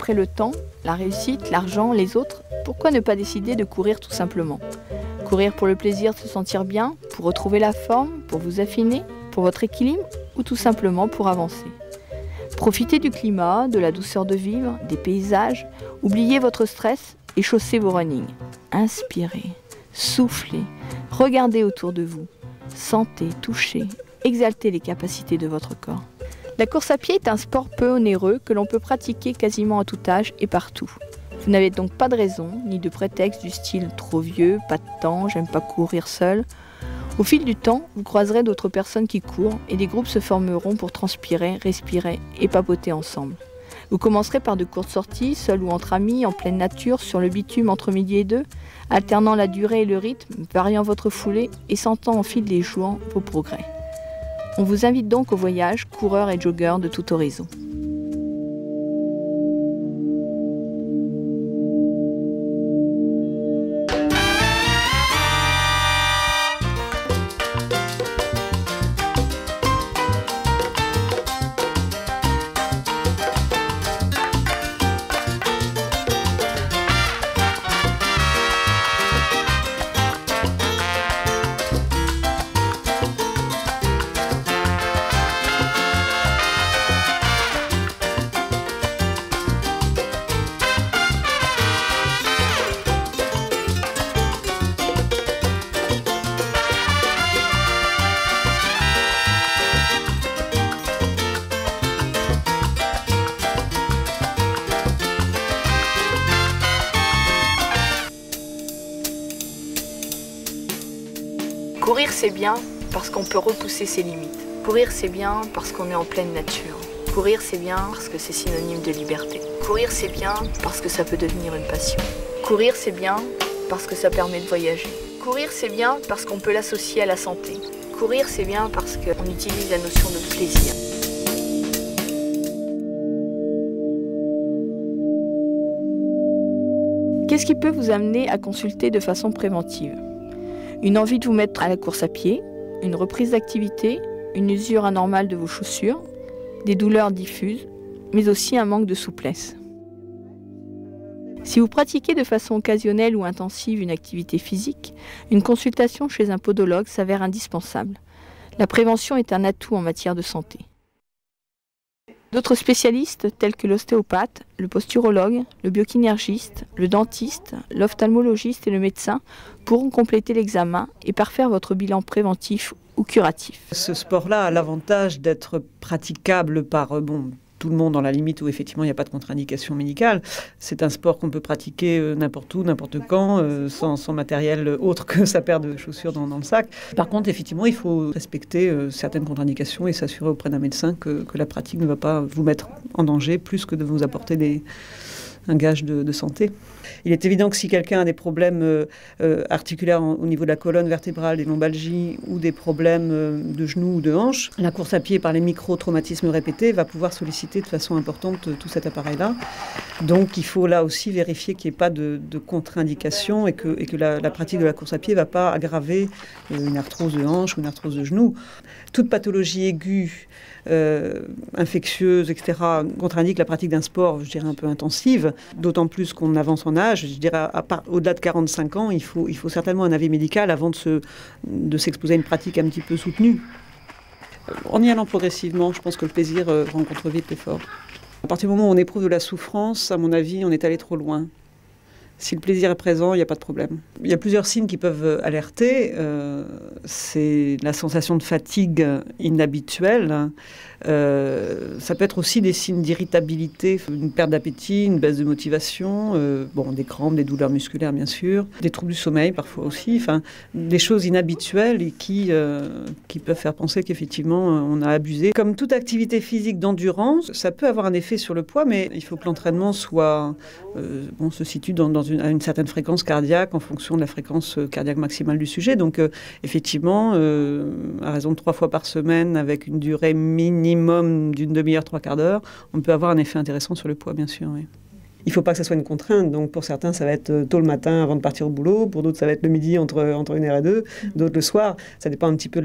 après le temps, la réussite, l'argent, les autres, pourquoi ne pas décider de courir tout simplement? Courir pour le plaisir de se sentir bien, pour retrouver la forme, pour vous affiner, pour votre équilibre ou tout simplement pour avancer. Profitez du climat, de la douceur de vivre, des paysages, oubliez votre stress et chaussez vos runnings. Inspirez, soufflez, regardez autour de vous, sentez, touchez, exaltez les capacités de votre corps. La course à pied est un sport peu onéreux que l'on peut pratiquer quasiment à tout âge et partout. Vous n'avez donc pas de raison, ni de prétexte du style « trop vieux »,« pas de temps »,« j'aime pas courir seul ». Au fil du temps, vous croiserez d'autres personnes qui courent et des groupes se formeront pour transpirer, respirer et papoter ensemble. Vous commencerez par de courtes sorties, seul ou entre amis, en pleine nature, sur le bitume entre midi et 2, alternant la durée et le rythme, variant votre foulée et sentant au fil des jours vos progrès. On vous invite donc au voyage, coureurs et joggeurs de tout horizon. Courir c'est bien parce qu'on peut repousser ses limites. Courir c'est bien parce qu'on est en pleine nature. Courir c'est bien parce que c'est synonyme de liberté. Courir c'est bien parce que ça peut devenir une passion. Courir c'est bien parce que ça permet de voyager. Courir c'est bien parce qu'on peut l'associer à la santé. Courir c'est bien parce qu'on utilise la notion de plaisir. Qu'est-ce qui peut vous amener à consulter de façon préventive? Une envie de vous mettre à la course à pied, une reprise d'activité, une usure anormale de vos chaussures, des douleurs diffuses, mais aussi un manque de souplesse. Si vous pratiquez de façon occasionnelle ou intensive une activité physique, une consultation chez un podologue s'avère indispensable. La prévention est un atout en matière de santé. D'autres spécialistes, tels que l'ostéopathe, le posturologue, le biokinergiste, le dentiste, l'ophtalmologiste et le médecin, pourront compléter l'examen et parfaire votre bilan préventif ou curatif. Ce sport-là a l'avantage d'être praticable par tout le monde dans la limite où effectivement il n'y a pas de contre-indication médicale. C'est un sport qu'on peut pratiquer n'importe où, n'importe quand, sans matériel autre que sa paire de chaussures dans le sac. Par contre, effectivement, il faut respecter certaines contre-indications et s'assurer auprès d'un médecin que la pratique ne va pas vous mettre en danger plus que de vous apporter un gage de santé. Il est évident que si quelqu'un a des problèmes articulaires au niveau de la colonne vertébrale, des lombalgies ou des problèmes de genoux ou de hanches, la course à pied par les micro-traumatismes répétés va pouvoir solliciter de façon importante tout cet appareil-là. Donc il faut là aussi vérifier qu'il n'y ait pas de contre-indication et que la pratique de la course à pied ne va pas aggraver une arthrose de hanche ou une arthrose de genou. Toute pathologie aiguë, infectieuse, etc., contre-indique la pratique d'un sport, je dirais, un peu intensive, d'autant plus qu'on avance en âge. Je dirais, au-delà de 45 ans, il faut certainement un avis médical avant de s'exposer à une pratique un petit peu soutenue. En y allant progressivement, je pense que le plaisir rencontre vite l'effort. À partir du moment où on éprouve de la souffrance, à mon avis, on est allé trop loin. Si le plaisir est présent, il n'y a pas de problème. Il y a plusieurs signes qui peuvent alerter. C'est la sensation de fatigue inhabituelle. Ça peut être aussi des signes d'irritabilité, une perte d'appétit, une baisse de motivation, des crampes, des douleurs musculaires bien sûr, des troubles du sommeil parfois aussi, des choses inhabituelles et qui peuvent faire penser qu'effectivement on a abusé. Comme toute activité physique d'endurance, ça peut avoir un effet sur le poids, mais il faut que l'entraînement se situe à une certaine fréquence cardiaque en fonction de la fréquence cardiaque maximale du sujet. Donc effectivement, à raison de 3 fois par semaine avec une durée minimum d'une demi-heure, 3/4 d'heure, on peut avoir un effet intéressant sur le poids, bien sûr. Oui. Il ne faut pas que ça soit une contrainte. Donc pour certains, ça va être tôt le matin avant de partir au boulot. Pour d'autres, ça va être le midi entre 1h et 2. D'autres, le soir. Ça dépend un petit peu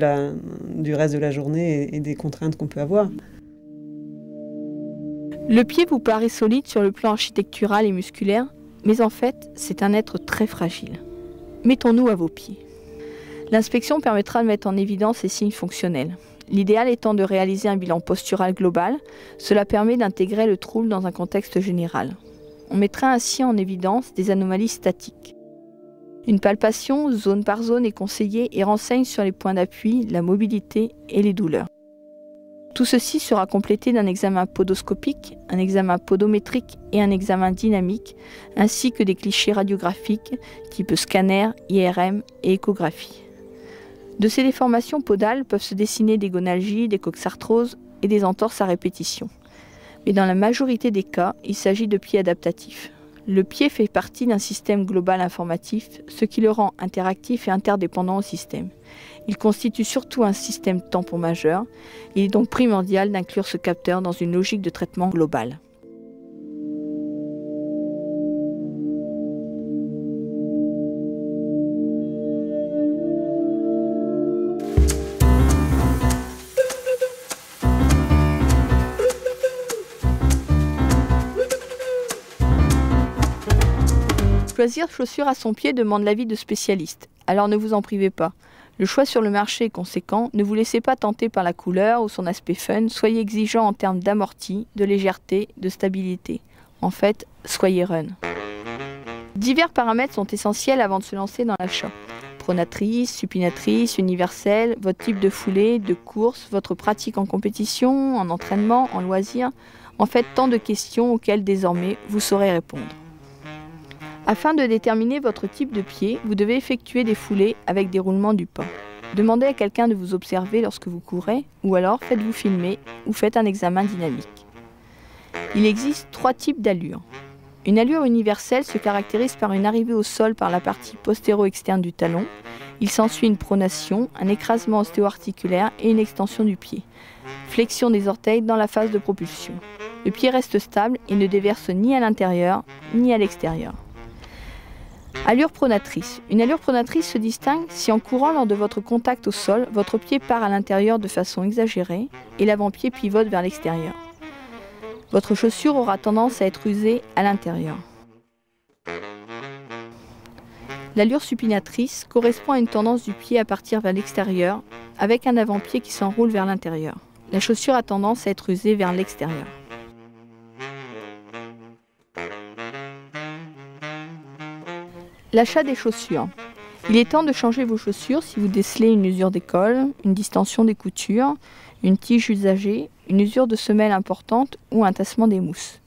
du reste de la journée et des contraintes qu'on peut avoir. Le pied vous paraît solide sur le plan architectural et musculaire, mais en fait, c'est un être très fragile. Mettons-nous à vos pieds. L'inspection permettra de mettre en évidence les signes fonctionnels. L'idéal étant de réaliser un bilan postural global, cela permet d'intégrer le trouble dans un contexte général. On mettra ainsi en évidence des anomalies statiques. Une palpation zone par zone est conseillée et renseigne sur les points d'appui, la mobilité et les douleurs. Tout ceci sera complété d'un examen podoscopique, un examen podométrique et un examen dynamique, ainsi que des clichés radiographiques type scanner, IRM et échographie. De ces déformations podales peuvent se dessiner des gonalgies, des coxarthroses et des entorses à répétition. Mais dans la majorité des cas, il s'agit de pieds adaptatifs. Le pied fait partie d'un système global informatif, ce qui le rend interactif et interdépendant au système. Il constitue surtout un système tampon majeur. Il est donc primordial d'inclure ce capteur dans une logique de traitement global. Choisir chaussures à son pied demande l'avis de spécialistes, alors ne vous en privez pas. Le choix sur le marché est conséquent, ne vous laissez pas tenter par la couleur ou son aspect fun, soyez exigeant en termes d'amorti, de légèreté, de stabilité. En fait, soyez run. Divers paramètres sont essentiels avant de se lancer dans l'achat. Pronatrice, supinatrice, universelle, votre type de foulée, de course, votre pratique en compétition, en entraînement, en loisir. En fait, tant de questions auxquelles désormais vous saurez répondre. Afin de déterminer votre type de pied, vous devez effectuer des foulées avec des roulements du pas. Demandez à quelqu'un de vous observer lorsque vous courez, ou alors faites-vous filmer ou faites un examen dynamique. Il existe 3 types d'allures. Une allure universelle se caractérise par une arrivée au sol par la partie postéro-externe du talon. Il s'ensuit une pronation, un écrasement ostéo-articulaire et une extension du pied. Flexion des orteils dans la phase de propulsion. Le pied reste stable et ne déverse ni à l'intérieur ni à l'extérieur. Allure pronatrice. Une allure pronatrice se distingue si en courant lors de votre contact au sol, votre pied part à l'intérieur de façon exagérée et l'avant-pied pivote vers l'extérieur. Votre chaussure aura tendance à être usée à l'intérieur. L'allure supinatrice correspond à une tendance du pied à partir vers l'extérieur avec un avant-pied qui s'enroule vers l'intérieur. La chaussure a tendance à être usée vers l'extérieur. L'achat des chaussures. Il est temps de changer vos chaussures si vous décelez une usure d'école, une distension des coutures, une tige usagée, une usure de semelle importante ou un tassement des mousses.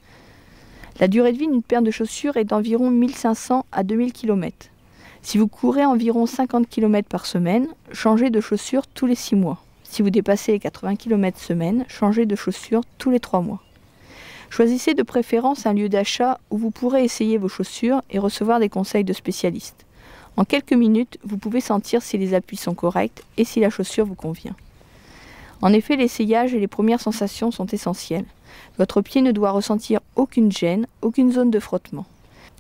La durée de vie d'une paire de chaussures est d'environ 1500 à 2000 km. Si vous courez environ 50 km par semaine, changez de chaussures tous les 6 mois. Si vous dépassez les 80 km semaine, changez de chaussures tous les 3 mois. Choisissez de préférence un lieu d'achat où vous pourrez essayer vos chaussures et recevoir des conseils de spécialistes. En quelques minutes, vous pouvez sentir si les appuis sont corrects et si la chaussure vous convient. En effet, l'essayage et les premières sensations sont essentielles. Votre pied ne doit ressentir aucune gêne, aucune zone de frottement.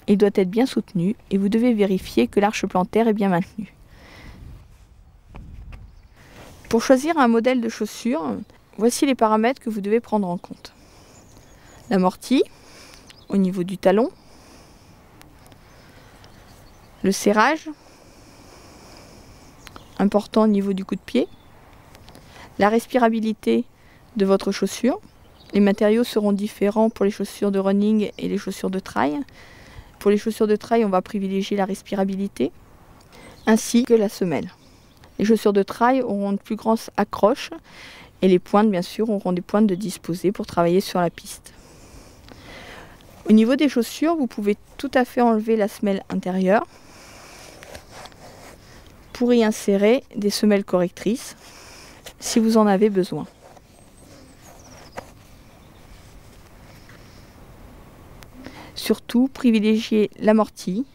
Il doit être bien soutenu et vous devez vérifier que l'arche plantaire est bien maintenue. Pour choisir un modèle de chaussure, voici les paramètres que vous devez prendre en compte. L'amorti, au niveau du talon, le serrage, important au niveau du coup de pied, la respirabilité de votre chaussure. Les matériaux seront différents pour les chaussures de running et les chaussures de trail. Pour les chaussures de trail, on va privilégier la respirabilité, ainsi que la semelle. Les chaussures de trail auront une plus grande accroche et les pointes, bien sûr, auront des pointes de disposer pour travailler sur la piste. Au niveau des chaussures, vous pouvez tout à fait enlever la semelle intérieure pour y insérer des semelles correctrices si vous en avez besoin. Surtout, privilégiez l'amorti,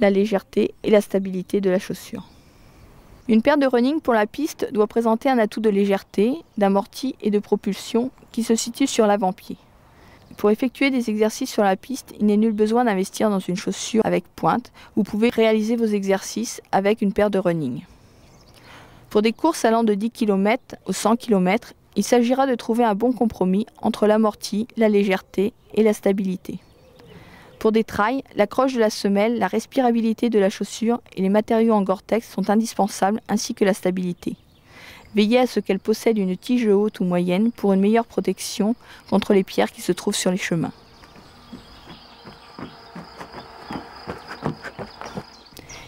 la légèreté et la stabilité de la chaussure. Une paire de running pour la piste doit présenter un atout de légèreté, d'amorti et de propulsion qui se situe sur l'avant-pied. Pour effectuer des exercices sur la piste, il n'est nul besoin d'investir dans une chaussure avec pointe. Vous pouvez réaliser vos exercices avec une paire de running. Pour des courses allant de 10 km aux 100 km, il s'agira de trouver un bon compromis entre l'amorti, la légèreté et la stabilité. Pour des trails, l'accroche de la semelle, la respirabilité de la chaussure et les matériaux en Gore-Tex sont indispensables ainsi que la stabilité. Veillez à ce qu'elle possède une tige haute ou moyenne pour une meilleure protection contre les pierres qui se trouvent sur les chemins.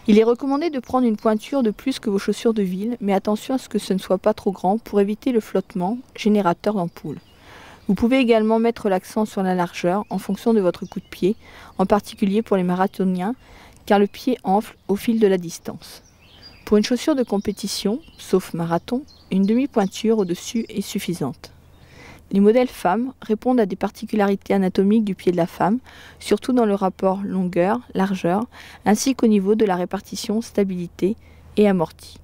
Il est recommandé de prendre une pointure de plus que vos chaussures de ville, mais attention à ce que ce ne soit pas trop grand pour éviter le flottement, générateur d'ampoules. Vous pouvez également mettre l'accent sur la largeur en fonction de votre coup de pied, en particulier pour les marathoniens, car le pied enfle au fil de la distance. Pour une chaussure de compétition, sauf marathon, une demi-pointure au-dessus est suffisante. Les modèles femmes répondent à des particularités anatomiques du pied de la femme, surtout dans le rapport longueur-largeur, ainsi qu'au niveau de la répartition stabilité et amorti.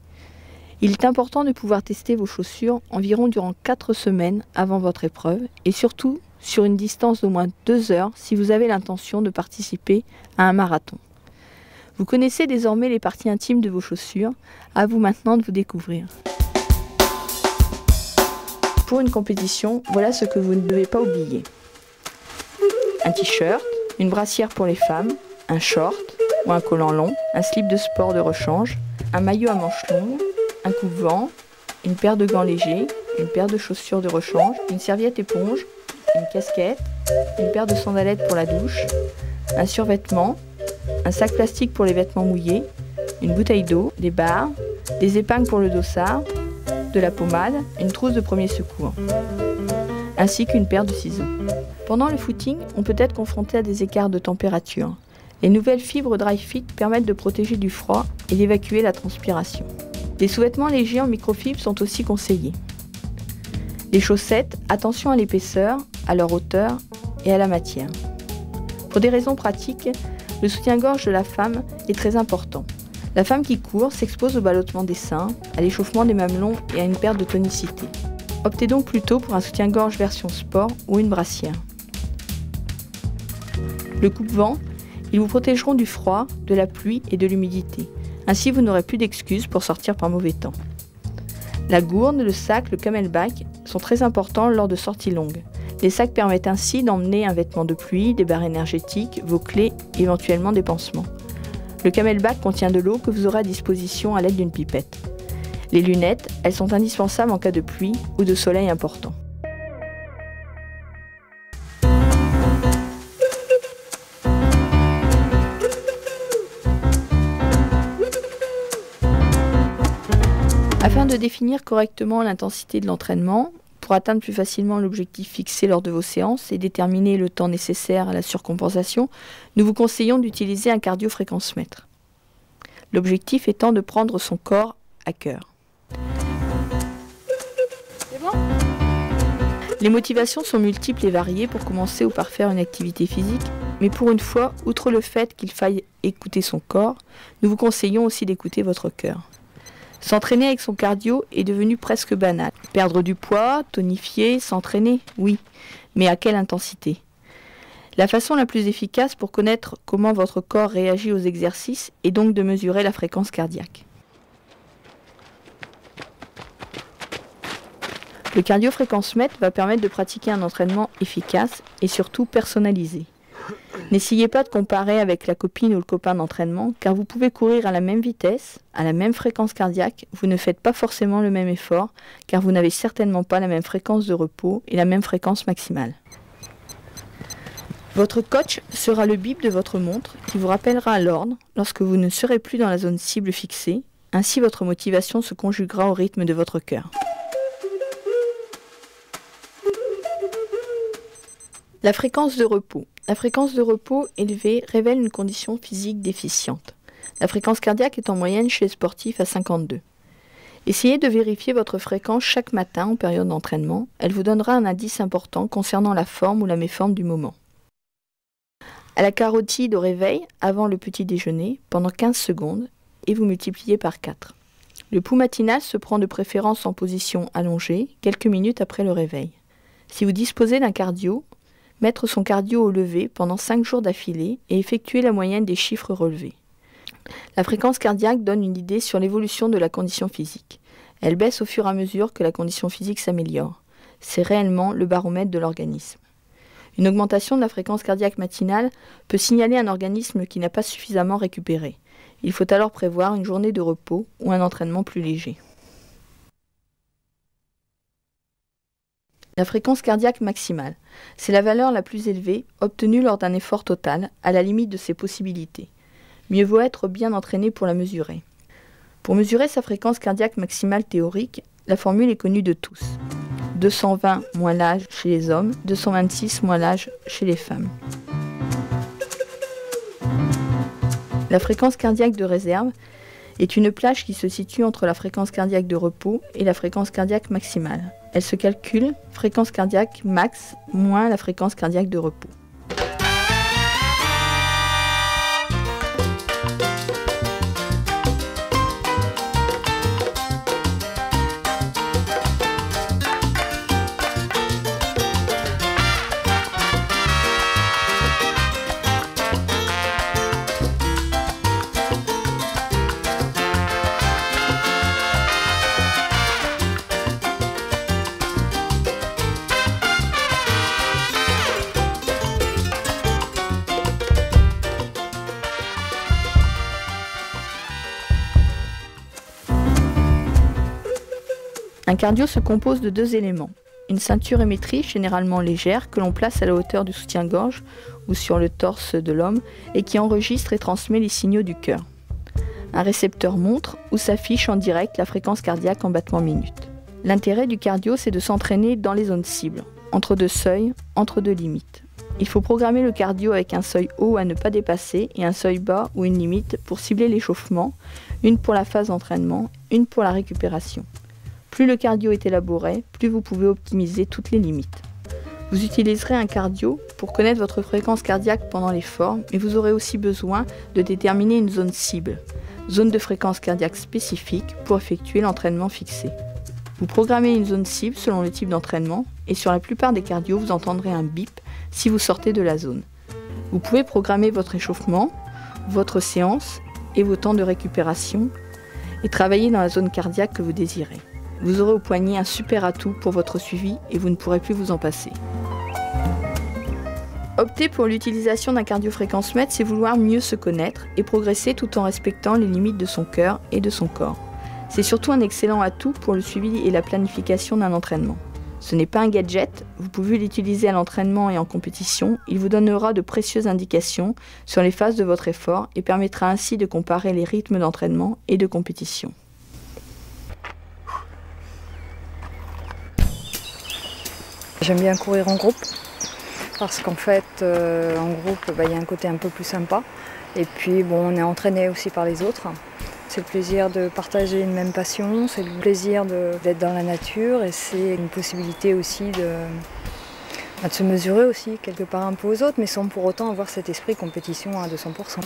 Il est important de pouvoir tester vos chaussures environ durant 4 semaines avant votre épreuve et surtout sur une distance d'au moins 2 heures si vous avez l'intention de participer à un marathon. Vous connaissez désormais les parties intimes de vos chaussures, à vous maintenant de vous découvrir. Pour une compétition, voilà ce que vous ne devez pas oublier. Un t-shirt, une brassière pour les femmes, un short ou un collant long, un slip de sport de rechange, un maillot à manches longues, un coupe-vent, une paire de gants légers, une paire de chaussures de rechange, une serviette éponge, une casquette, une paire de sandalettes pour la douche, un survêtement, un sac plastique pour les vêtements mouillés, une bouteille d'eau, des barres, des épingles pour le dossard, de la pommade, une trousse de premier secours, ainsi qu'une paire de ciseaux. Pendant le footing, on peut être confronté à des écarts de température. Les nouvelles fibres Dri-FIT permettent de protéger du froid et d'évacuer la transpiration. Des sous-vêtements légers en microfibre sont aussi conseillés. Les chaussettes, attention à l'épaisseur, à leur hauteur et à la matière. Pour des raisons pratiques, le soutien-gorge de la femme est très important. La femme qui court s'expose au ballottement des seins, à l'échauffement des mamelons et à une perte de tonicité. Optez donc plutôt pour un soutien-gorge version sport ou une brassière. Le coupe-vent, ils vous protégeront du froid, de la pluie et de l'humidité. Ainsi, vous n'aurez plus d'excuses pour sortir par mauvais temps. La gourde, le sac, le camelback sont très importants lors de sorties longues. Les sacs permettent ainsi d'emmener un vêtement de pluie, des barres énergétiques, vos clés et éventuellement des pansements. Le camelback contient de l'eau que vous aurez à disposition à l'aide d'une pipette. Les lunettes, elles sont indispensables en cas de pluie ou de soleil important. Afin de définir correctement l'intensité de l'entraînement, pour atteindre plus facilement l'objectif fixé lors de vos séances et déterminer le temps nécessaire à la surcompensation, nous vous conseillons d'utiliser un cardio-fréquence-mètre. L'objectif étant de prendre son corps à cœur. C'est bon ? Les motivations sont multiples et variées pour commencer ou par faire une activité physique, mais pour une fois, outre le fait qu'il faille écouter son corps, nous vous conseillons aussi d'écouter votre cœur. S'entraîner avec son cardio est devenu presque banal. Perdre du poids, tonifier, s'entraîner, oui, mais à quelle intensité ? La façon la plus efficace pour connaître comment votre corps réagit aux exercices est donc de mesurer la fréquence cardiaque. Le cardio-fréquence-mètre va permettre de pratiquer un entraînement efficace et surtout personnalisé. N'essayez pas de comparer avec la copine ou le copain d'entraînement, car vous pouvez courir à la même vitesse, à la même fréquence cardiaque, vous ne faites pas forcément le même effort, car vous n'avez certainement pas la même fréquence de repos et la même fréquence maximale. Votre coach sera le bip de votre montre qui vous rappellera à l'ordre lorsque vous ne serez plus dans la zone cible fixée, ainsi votre motivation se conjuguera au rythme de votre cœur. La fréquence de repos. La fréquence de repos élevée révèle une condition physique déficiente. La fréquence cardiaque est en moyenne chez les sportifs à 52. Essayez de vérifier votre fréquence chaque matin en période d'entraînement. Elle vous donnera un indice important concernant la forme ou la méforme du moment. À la carotide au réveil, avant le petit déjeuner, pendant 15 secondes, et vous multipliez par 4. Le pouls matinal se prend de préférence en position allongée, quelques minutes après le réveil. Si vous disposez d'un cardio, mettre son cardio au lever pendant 5 jours d'affilée et effectuer la moyenne des chiffres relevés. La fréquence cardiaque donne une idée sur l'évolution de la condition physique. Elle baisse au fur et à mesure que la condition physique s'améliore. C'est réellement le baromètre de l'organisme. Une augmentation de la fréquence cardiaque matinale peut signaler un organisme qui n'a pas suffisamment récupéré. Il faut alors prévoir une journée de repos ou un entraînement plus léger. La fréquence cardiaque maximale, c'est la valeur la plus élevée obtenue lors d'un effort total, à la limite de ses possibilités. Mieux vaut être bien entraîné pour la mesurer. Pour mesurer sa fréquence cardiaque maximale théorique, la formule est connue de tous. 220 moins l'âge chez les hommes, 226 moins l'âge chez les femmes. La fréquence cardiaque de réserve est une plage qui se situe entre la fréquence cardiaque de repos et la fréquence cardiaque maximale. Elle se calcule fréquence cardiaque max moins la fréquence cardiaque de repos. Un cardio se compose de deux éléments. Une ceinture émettrice, généralement légère, que l'on place à la hauteur du soutien-gorge ou sur le torse de l'homme et qui enregistre et transmet les signaux du cœur. Un récepteur montre ou s'affiche en direct la fréquence cardiaque en battements minutes. L'intérêt du cardio, c'est de s'entraîner dans les zones cibles, entre deux seuils, entre deux limites. Il faut programmer le cardio avec un seuil haut à ne pas dépasser et un seuil bas ou une limite pour cibler l'échauffement, une pour la phase d'entraînement, une pour la récupération. Plus le cardio est élaboré, plus vous pouvez optimiser toutes les limites. Vous utiliserez un cardio pour connaître votre fréquence cardiaque pendant l'effort, mais vous aurez aussi besoin de déterminer une zone cible, zone de fréquence cardiaque spécifique pour effectuer l'entraînement fixé. Vous programmez une zone cible selon le type d'entraînement et sur la plupart des cardios, vous entendrez un bip si vous sortez de la zone. Vous pouvez programmer votre échauffement, votre séance et vos temps de récupération et travailler dans la zone cardiaque que vous désirez. Vous aurez au poignet un super atout pour votre suivi et vous ne pourrez plus vous en passer. Opter pour l'utilisation d'un cardiofréquencemètre, c'est vouloir mieux se connaître et progresser tout en respectant les limites de son cœur et de son corps. C'est surtout un excellent atout pour le suivi et la planification d'un entraînement. Ce n'est pas un gadget, vous pouvez l'utiliser à l'entraînement et en compétition, il vous donnera de précieuses indications sur les phases de votre effort et permettra ainsi de comparer les rythmes d'entraînement et de compétition. J'aime bien courir en groupe parce qu'en fait, en groupe, y a un côté un peu plus sympa. Et puis, on est entraîné aussi par les autres. C'est le plaisir de partager une même passion, c'est le plaisir d'être dans la nature et c'est une possibilité aussi de se mesurer aussi quelque part un peu aux autres, mais sans pour autant avoir cet esprit compétition à 200%.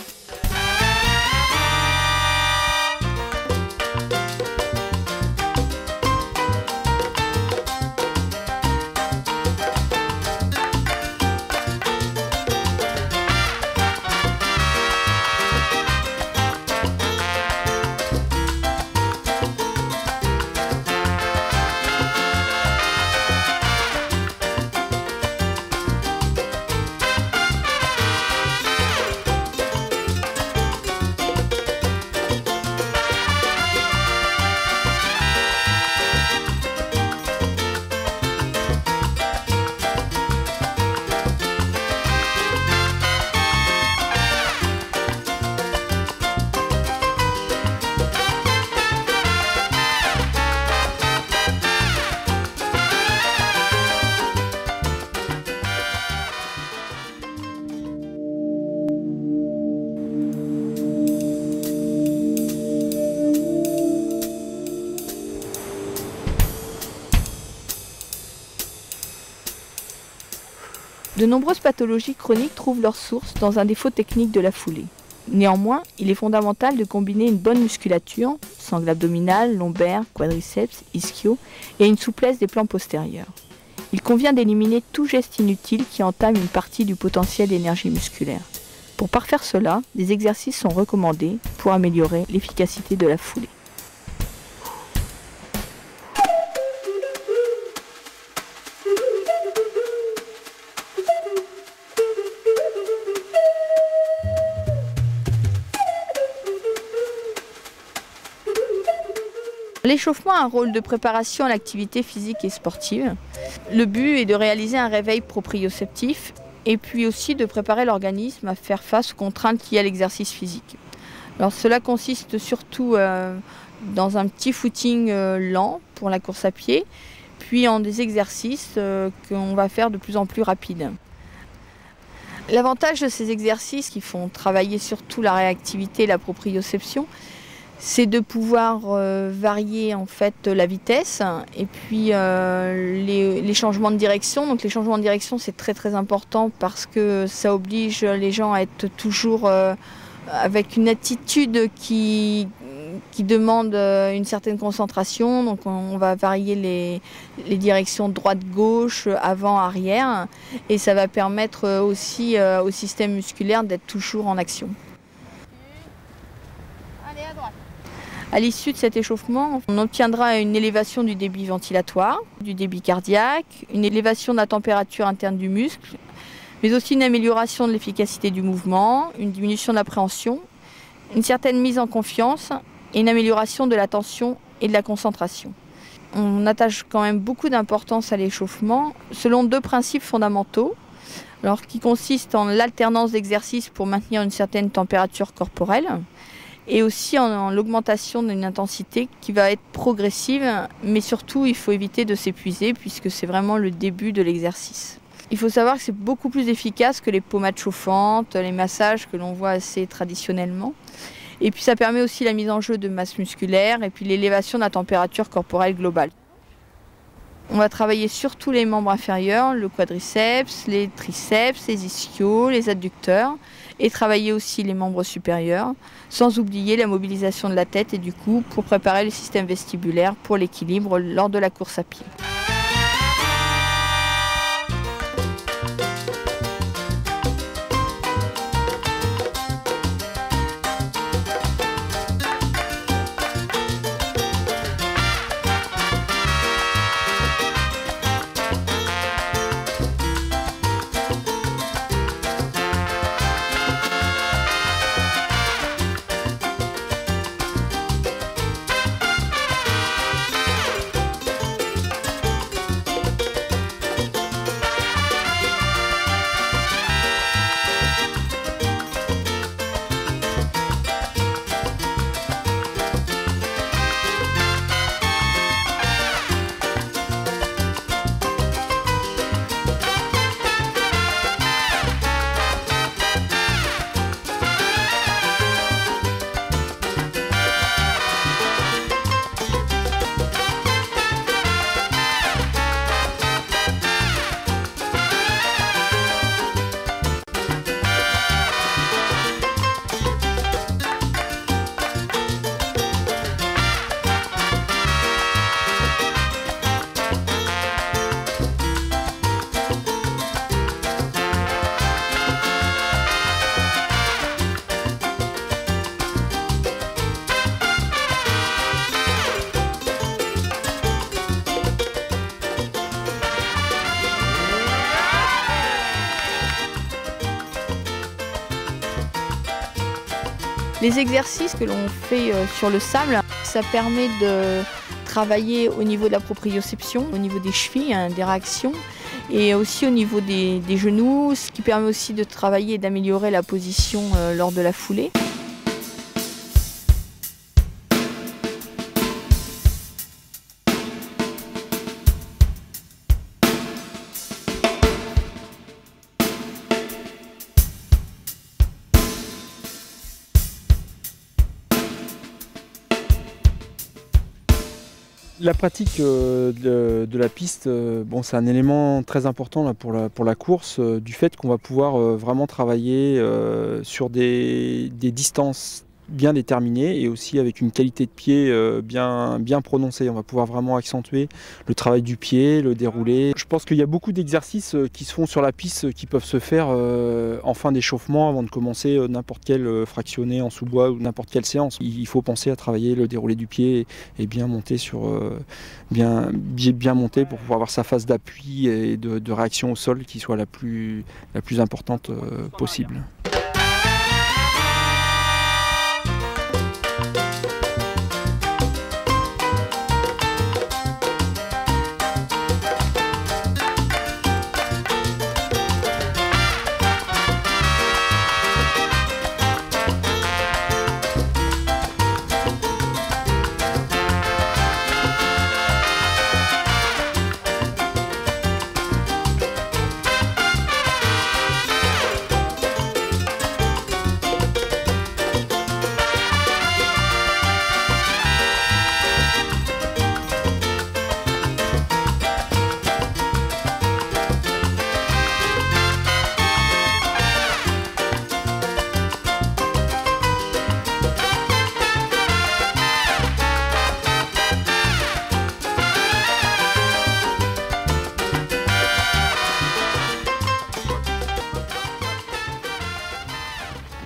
De nombreuses pathologies chroniques trouvent leur source dans un défaut technique de la foulée. Néanmoins, il est fondamental de combiner une bonne musculature, sangle abdominale, lombaire, quadriceps, ischio, et une souplesse des plans postérieurs. Il convient d'éliminer tout geste inutile qui entame une partie du potentiel d'énergie musculaire. Pour parfaire cela, des exercices sont recommandés pour améliorer l'efficacité de la foulée. L'échauffement a un rôle de préparation à l'activité physique et sportive. Le but est de réaliser un réveil proprioceptif et puis aussi de préparer l'organisme à faire face aux contraintes liées à l'exercice physique. Alors cela consiste surtout dans un petit footing lent pour la course à pied, puis en des exercices qu'on va faire de plus en plus rapides. L'avantage de ces exercices qui font travailler surtout la réactivité et la proprioception, c'est de pouvoir varier en fait la vitesse et puis les changements de direction. Donc les changements de direction, c'est très important parce que ça oblige les gens à être toujours avec une attitude qui demande une certaine concentration. Donc on va varier les directions droite-gauche, avant-arrière, et ça va permettre aussi au système musculaire d'être toujours en action. À l'issue de cet échauffement, on obtiendra une élévation du débit ventilatoire, du débit cardiaque, une élévation de la température interne du muscle, mais aussi une amélioration de l'efficacité du mouvement, une diminution de l'appréhension, une certaine mise en confiance et une amélioration de l'attention et de la concentration. On attache quand même beaucoup d'importance à l'échauffement selon deux principes fondamentaux, alors qui consistent en l'alternance d'exercices pour maintenir une certaine température corporelle, et aussi en l'augmentation d'une intensité qui va être progressive, mais surtout il faut éviter de s'épuiser puisque c'est vraiment le début de l'exercice. Il faut savoir que c'est beaucoup plus efficace que les pommades chauffantes, les massages que l'on voit assez traditionnellement. Et puis ça permet aussi la mise en jeu de masse musculaire et puis l'élévation de la température corporelle globale. On va travailler surtout les membres inférieurs, le quadriceps, les triceps, les ischios, les adducteurs, et travailler aussi les membres supérieurs, sans oublier la mobilisation de la tête et du cou pour préparer le système vestibulaire pour l'équilibre lors de la course à pied. Les exercices que l'on fait sur le sable, ça permet de travailler au niveau de la proprioception, au niveau des chevilles, des réactions, et aussi au niveau des genoux, ce qui permet aussi de travailler et d'améliorer la position lors de la foulée. La pratique de la piste, bon, c'est un élément très important là, pour la course, du fait qu'on va pouvoir vraiment travailler sur des distances bien déterminées et aussi avec une qualité de pied bien prononcée. On va pouvoir vraiment accentuer le travail du pied, le déroulé. Je pense qu'il y a beaucoup d'exercices qui se font sur la piste qui peuvent se faire en fin d'échauffement avant de commencer n'importe quel fractionné en sous-bois ou n'importe quelle séance. Il faut penser à travailler le déroulé du pied et bien monter bien monter pour pouvoir avoir sa phase d'appui et de réaction au sol qui soit la plus importante possible.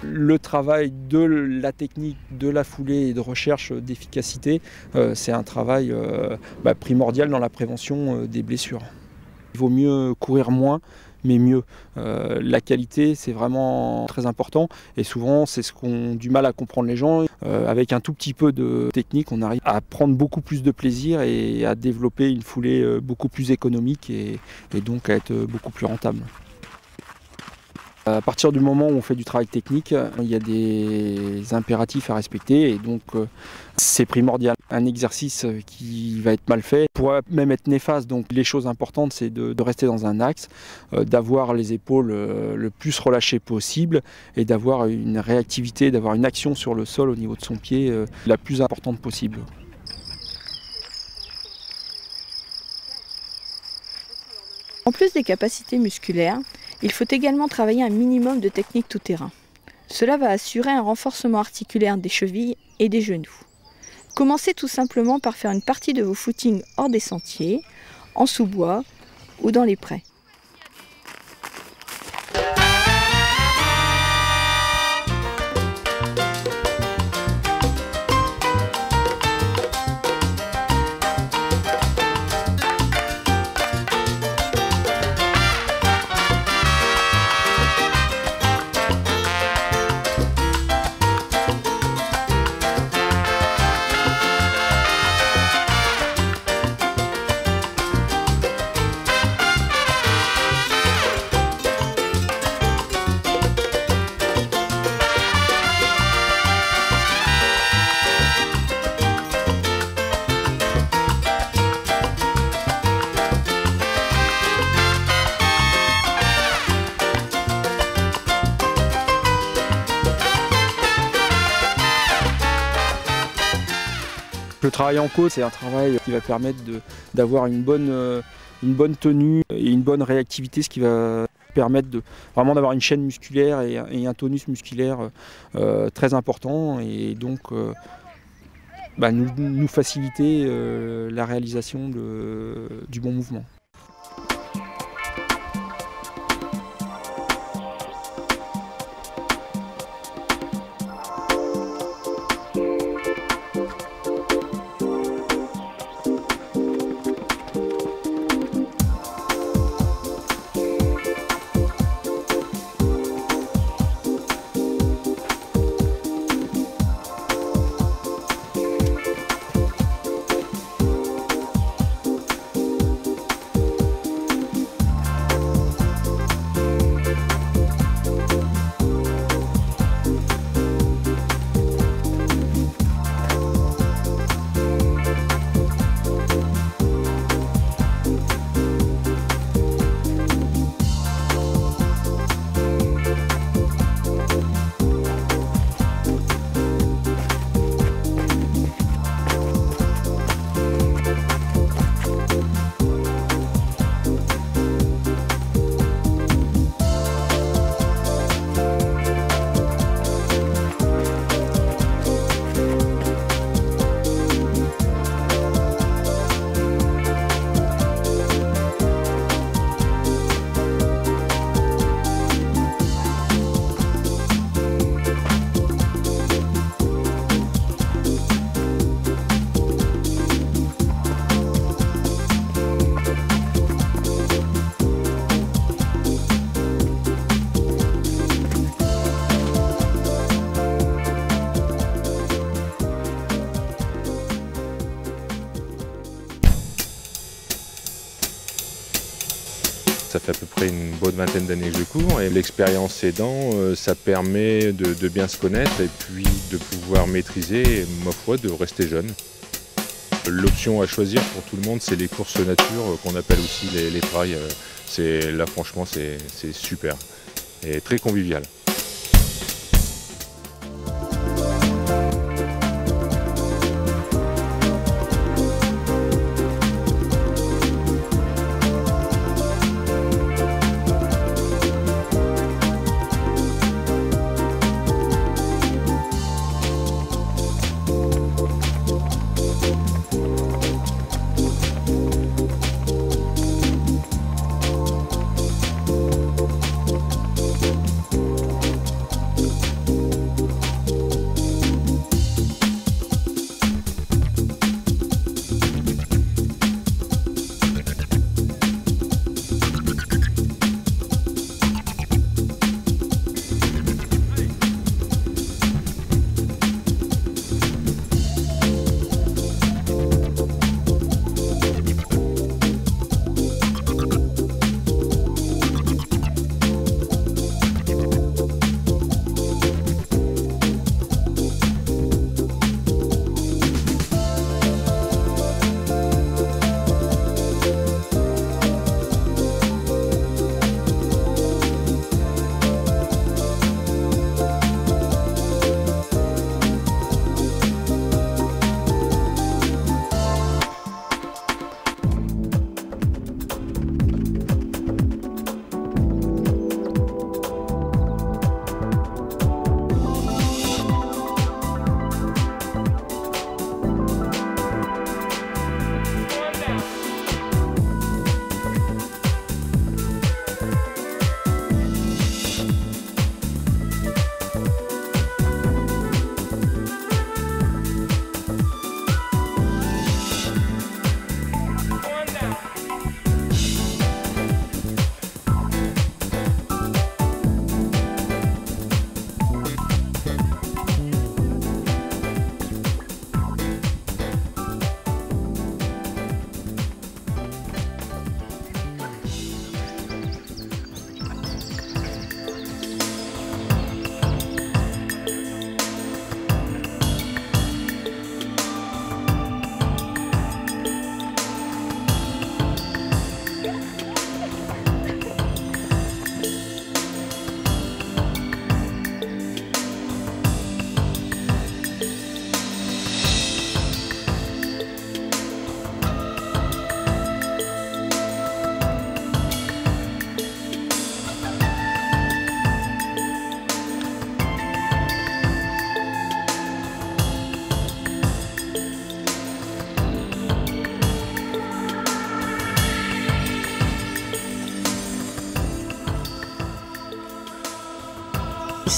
Le travail de la technique, de la foulée et de recherche d'efficacité, c'est un travail primordial dans la prévention des blessures. Il vaut mieux courir moins, mais mieux. La qualité, c'est vraiment très important et souvent, c'est ce qu'ont du mal à comprendre les gens. Avec un tout petit peu de technique, on arrive à prendre beaucoup plus de plaisir et à développer une foulée beaucoup plus économique et donc à être beaucoup plus rentable. À partir du moment où on fait du travail technique, il y a des impératifs à respecter et donc c'est primordial. Un exercice qui va être mal fait pourrait même être néfaste. Donc les choses importantes, c'est de rester dans un axe, d'avoir les épaules le plus relâchées possible et d'avoir une réactivité, d'avoir une action sur le sol au niveau de son pied la plus importante possible. En plus des capacités musculaires, il faut également travailler un minimum de technique tout-terrain. Cela va assurer un renforcement articulaire des chevilles et des genoux. Commencez tout simplement par faire une partie de vos footings hors des sentiers, en sous-bois ou dans les prés. Le travail en côte, c'est un travail qui va permettre d'avoir une bonne tenue et une bonne réactivité, ce qui va permettre vraiment d'avoir une chaîne musculaire et un tonus musculaire très important et donc nous faciliter la réalisation du bon mouvement. Ça fait à peu près une bonne vingtaine d'années que je cours et l'expérience aidant, ça permet de bien se connaître et puis de pouvoir maîtriser, ma foi, de rester jeune. L'option à choisir pour tout le monde, c'est les courses nature qu'on appelle aussi les trails. Là franchement c'est super et très convivial.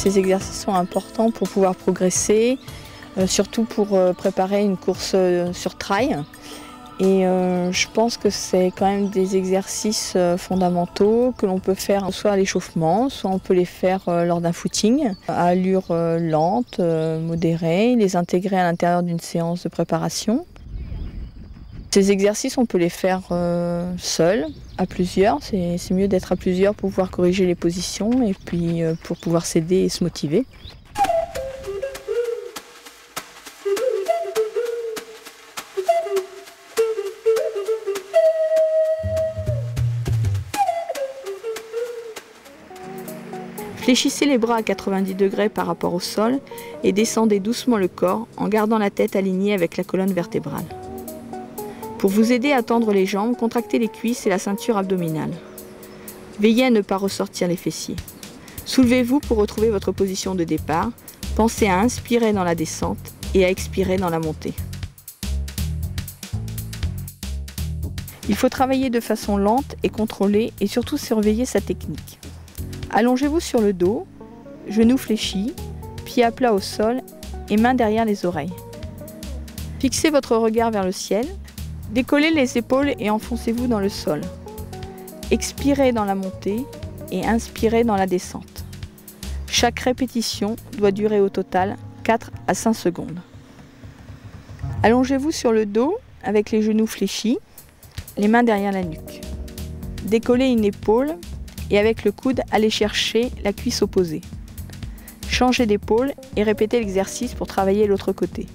Ces exercices sont importants pour pouvoir progresser, surtout pour préparer une course sur trail. Et je pense que c'est quand même des exercices fondamentaux que l'on peut faire soit à l'échauffement, soit on peut les faire lors d'un footing à allure lente, modérée, les intégrer à l'intérieur d'une séance de préparation. Ces exercices, on peut les faire seuls, à plusieurs. C'est mieux d'être à plusieurs pour pouvoir corriger les positions et puis pour pouvoir s'aider et se motiver. Fléchissez les bras à 90 degrés par rapport au sol et descendez doucement le corps en gardant la tête alignée avec la colonne vertébrale. Pour vous aider à tendre les jambes, contractez les cuisses et la ceinture abdominale. Veillez à ne pas ressortir les fessiers. Soulevez-vous pour retrouver votre position de départ. Pensez à inspirer dans la descente et à expirer dans la montée. Il faut travailler de façon lente et contrôlée et surtout surveiller sa technique. Allongez-vous sur le dos, genoux fléchis, pieds à plat au sol et mains derrière les oreilles. Fixez votre regard vers le ciel, décollez les épaules et enfoncez-vous dans le sol. Expirez dans la montée et inspirez dans la descente. Chaque répétition doit durer au total 4 à 5 secondes. Allongez-vous sur le dos avec les genoux fléchis, les mains derrière la nuque. Décollez une épaule et avec le coude, allez chercher la cuisse opposée. Changez d'épaule et répétez l'exercice pour travailler l'autre côté.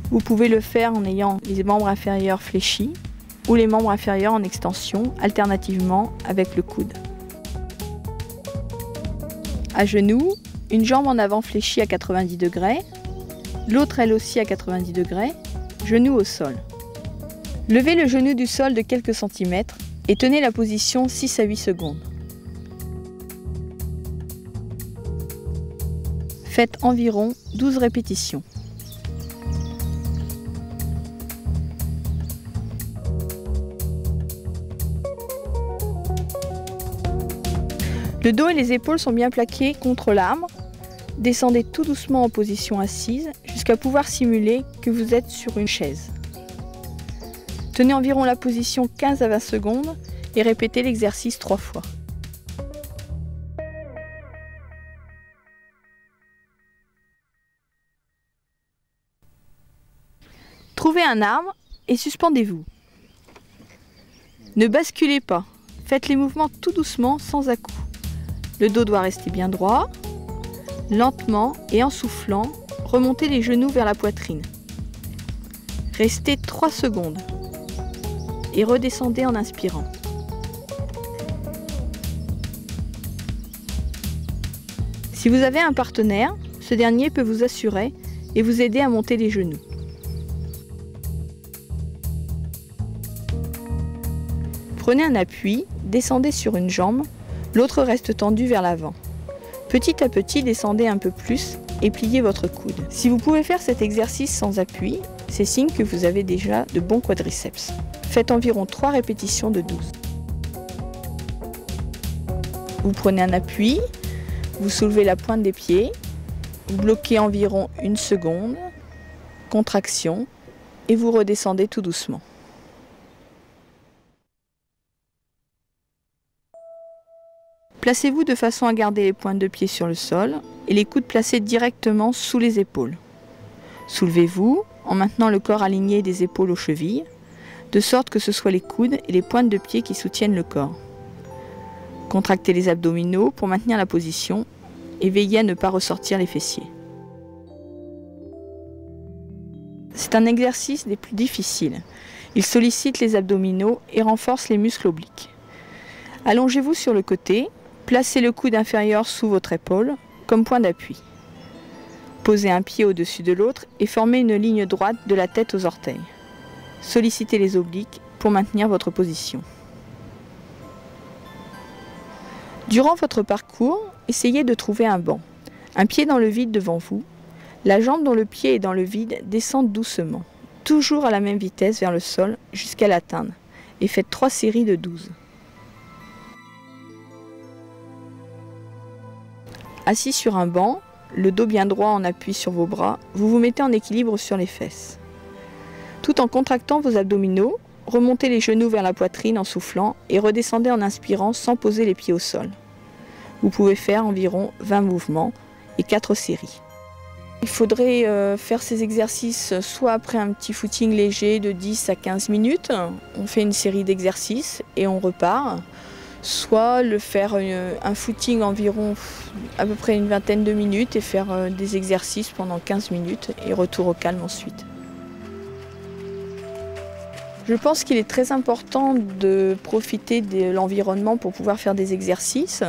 Vous pouvez le faire en ayant les membres inférieurs fléchis ou les membres inférieurs en extension, alternativement avec le coude. À genoux, une jambe en avant fléchie à 90 degrés, l'autre elle aussi à 90 degrés, genou au sol. Levez le genou du sol de quelques centimètres et tenez la position 6 à 8 secondes. Faites environ 12 répétitions. Le dos et les épaules sont bien plaqués contre l'arbre. Descendez tout doucement en position assise jusqu'à pouvoir simuler que vous êtes sur une chaise. Tenez environ la position 15 à 20 secondes et répétez l'exercice 3 fois. Trouvez un arbre et suspendez-vous. Ne basculez pas, faites les mouvements tout doucement sans à-coups. Le dos doit rester bien droit. Lentement et en soufflant, remontez les genoux vers la poitrine. Restez 3 secondes. Et redescendez en inspirant. Si vous avez un partenaire, ce dernier peut vous assurer et vous aider à monter les genoux. Prenez un appui, descendez sur une jambe, l'autre reste tendue vers l'avant. Petit à petit, descendez un peu plus et pliez votre coude. Si vous pouvez faire cet exercice sans appui, c'est signe que vous avez déjà de bons quadriceps. Faites environ 3 répétitions de 12. Vous prenez un appui, vous soulevez la pointe des pieds, vous bloquez environ 1 seconde, contraction, et vous redescendez tout doucement. Placez-vous de façon à garder les pointes de pied sur le sol et les coudes placés directement sous les épaules. Soulevez-vous en maintenant le corps aligné des épaules aux chevilles, de sorte que ce soit les coudes et les pointes de pied qui soutiennent le corps. Contractez les abdominaux pour maintenir la position et veillez à ne pas ressortir les fessiers. C'est un exercice des plus difficiles. Il sollicite les abdominaux et renforce les muscles obliques. Allongez-vous sur le côté, placez le coude inférieur sous votre épaule comme point d'appui. Posez un pied au-dessus de l'autre et formez une ligne droite de la tête aux orteils. Sollicitez les obliques pour maintenir votre position. Durant votre parcours, essayez de trouver un banc. Un pied dans le vide devant vous. La jambe dont le pied est dans le vide descend doucement, toujours à la même vitesse vers le sol jusqu'à l'atteindre. Et faites 3 séries de 12. Assis sur un banc, le dos bien droit en appui sur vos bras, vous vous mettez en équilibre sur les fesses. Tout en contractant vos abdominaux, remontez les genoux vers la poitrine en soufflant et redescendez en inspirant sans poser les pieds au sol. Vous pouvez faire environ 20 mouvements et 4 séries. Il faudrait faire ces exercices soit après un petit footing léger de 10 à 15 minutes, on fait une série d'exercices et on repart, soit le faire un footing environ à peu près une vingtaine de minutes et faire des exercices pendant 15 minutes et retour au calme ensuite. Je pense qu'il est très important de profiter de l'environnement pour pouvoir faire des exercices.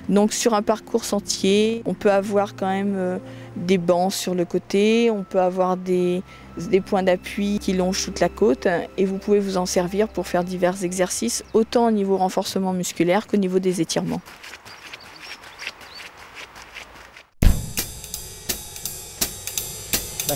Donc sur un parcours sentier, on peut avoir quand même des bancs sur le côté, on peut avoir des points d'appui qui longent toute la côte et vous pouvez vous en servir pour faire divers exercices, autant au niveau renforcement musculaire qu'au niveau des étirements.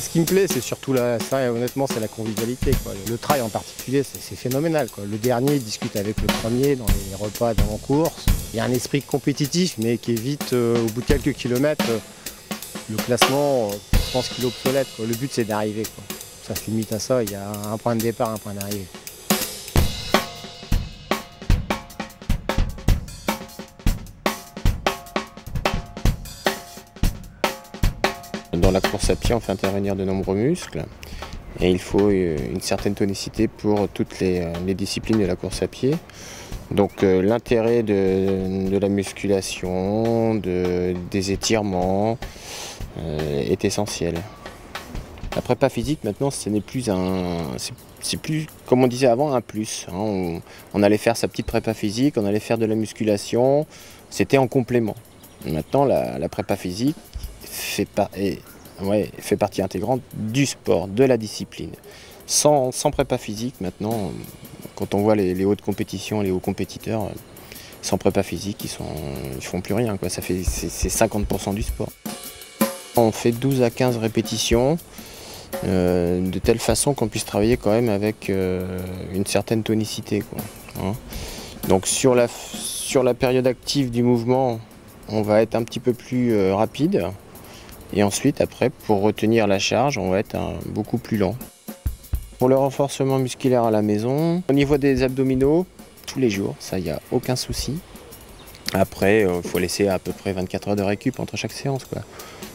Ce qui me plaît, c'est surtout honnêtement, c'est la convivialité, quoi. Le trail en particulier, c'est phénoménal, quoi. Le dernier discute avec le premier dans les repas d'avant course. Il y a un esprit compétitif, mais qui évite, au bout de quelques kilomètres, le classement, je pense qu'il est obsolète, quoi. Le but, c'est d'arriver, quoi. Ça se limite à ça. Il y a un point de départ, un point d'arrivée. Dans la course à pied, on fait intervenir de nombreux muscles et il faut une certaine tonicité pour toutes les disciplines de la course à pied. Donc l'intérêt de la musculation, des étirements est essentiel. La prépa physique maintenant, ce n'est plus c'est plus, comme on disait avant, un plus. Hein. On allait faire sa petite prépa physique, on allait faire de la musculation, c'était en complément. Maintenant, la prépa physique fait partie intégrante du sport, de la discipline. Sans prépa physique, maintenant, quand on voit les hautes compétitions, les hauts compétiteurs, sans prépa physique, ils font plus rien, quoi. C'est 50% du sport. On fait 12 à 15 répétitions, de telle façon qu'on puisse travailler quand même avec une certaine tonicité, quoi, hein. Donc sur la période active du mouvement, on va être un petit peu plus rapide. Et ensuite, après, pour retenir la charge, on va être beaucoup plus lent. Pour le renforcement musculaire à la maison, au niveau des abdominaux, tous les jours, ça, il n'y a aucun souci. Après, il faut laisser à peu près 24 heures de récup entre chaque séance, quoi.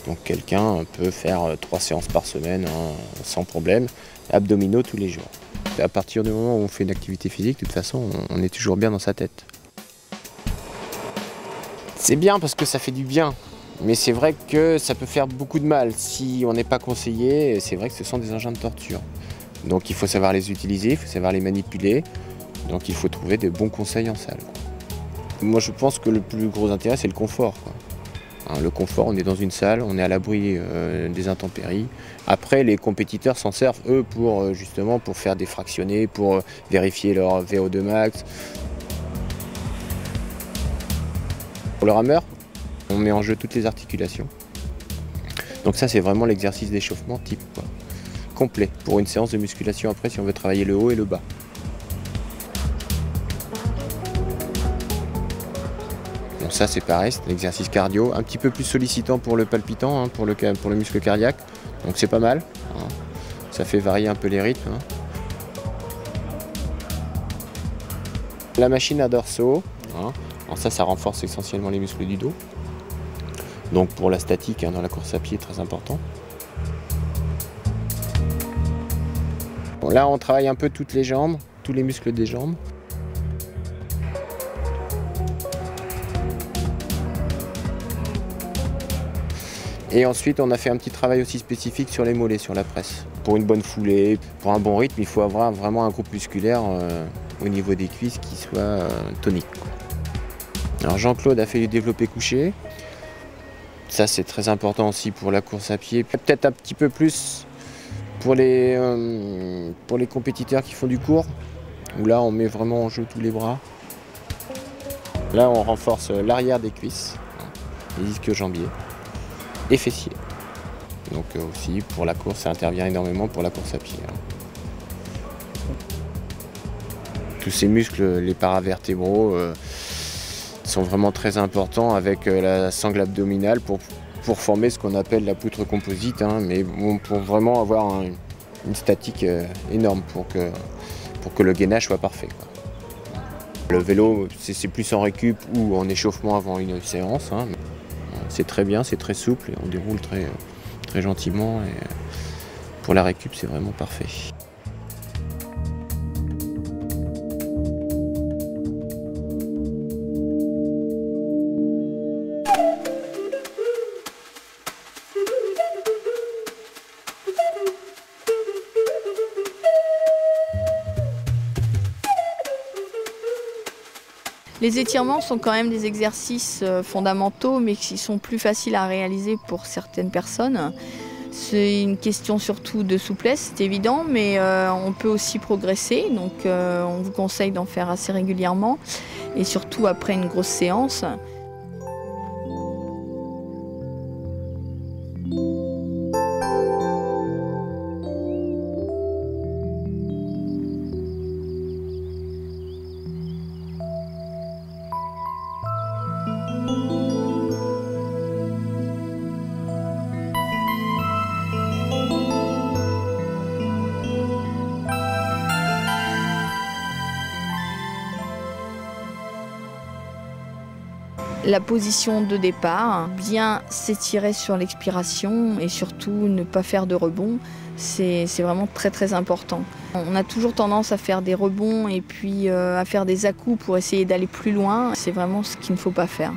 Donc quelqu'un peut faire 3 séances par semaine, hein, sans problème. Abdominaux tous les jours. À partir du moment où on fait une activité physique, de toute façon, on est toujours bien dans sa tête. C'est bien parce que ça fait du bien. Mais c'est vrai que ça peut faire beaucoup de mal si on n'est pas conseillé. C'est vrai que ce sont des engins de torture. Donc il faut savoir les utiliser, il faut savoir les manipuler. Donc il faut trouver de bons conseils en salle. Moi je pense que le plus gros intérêt c'est le confort, quoi. Hein, le confort, on est dans une salle, on est à l'abri des intempéries. Après les compétiteurs s'en servent eux pour justement pour faire des fractionnés, pour vérifier leur VO2 max. Pour le rameur, on met en jeu toutes les articulations. Donc ça c'est vraiment l'exercice d'échauffement type, quoi, complet pour une séance de musculation après si on veut travailler le haut et le bas. Donc ça c'est pareil, c'est un exercice cardio, un petit peu plus sollicitant pour le palpitant, hein, pour le muscle cardiaque. Donc c'est pas mal, hein. Ça fait varier un peu les rythmes, hein. La machine à dorsaux, hein. Alors ça renforce essentiellement les muscles du dos. Donc pour la statique, hein, dans la course à pied, très important. Bon, là on travaille un peu toutes les jambes, tous les muscles des jambes. Et ensuite on a fait un petit travail aussi spécifique sur les mollets, sur la presse. Pour une bonne foulée, pour un bon rythme, il faut avoir vraiment un groupe musculaire au niveau des cuisses qui soit tonique, quoi. Alors Jean-Claude a fait du développé couché. Ça c'est très important aussi pour la course à pied. Peut-être un petit peu plus pour les compétiteurs qui font du court, où là on met vraiment en jeu tous les bras. Là on renforce l'arrière des cuisses, les disques jambiers et fessiers. Donc aussi pour la course, ça intervient énormément pour la course à pied, hein. Tous ces muscles, les paravertébraux, sont vraiment très importants avec la sangle abdominale pour former ce qu'on appelle la poutre composite, hein, mais bon, pour vraiment avoir une statique énorme pour que le gainage soit parfait, quoi. Le vélo, c'est plus en récup ou en échauffement avant une séance, hein. C'est très bien, c'est très souple et on déroule très gentiment. Et pour la récup, c'est vraiment parfait. Les étirements sont quand même des exercices fondamentaux, mais qui sont plus faciles à réaliser pour certaines personnes. C'est une question surtout de souplesse, c'est évident, mais on peut aussi progresser. Donc on vous conseille d'en faire assez régulièrement, et surtout après une grosse séance. La position de départ, bien s'étirer sur l'expiration et surtout ne pas faire de rebond, c'est vraiment très important. On a toujours tendance à faire des rebonds et puis à faire des à-coups pour essayer d'aller plus loin. C'est vraiment ce qu'il ne faut pas faire.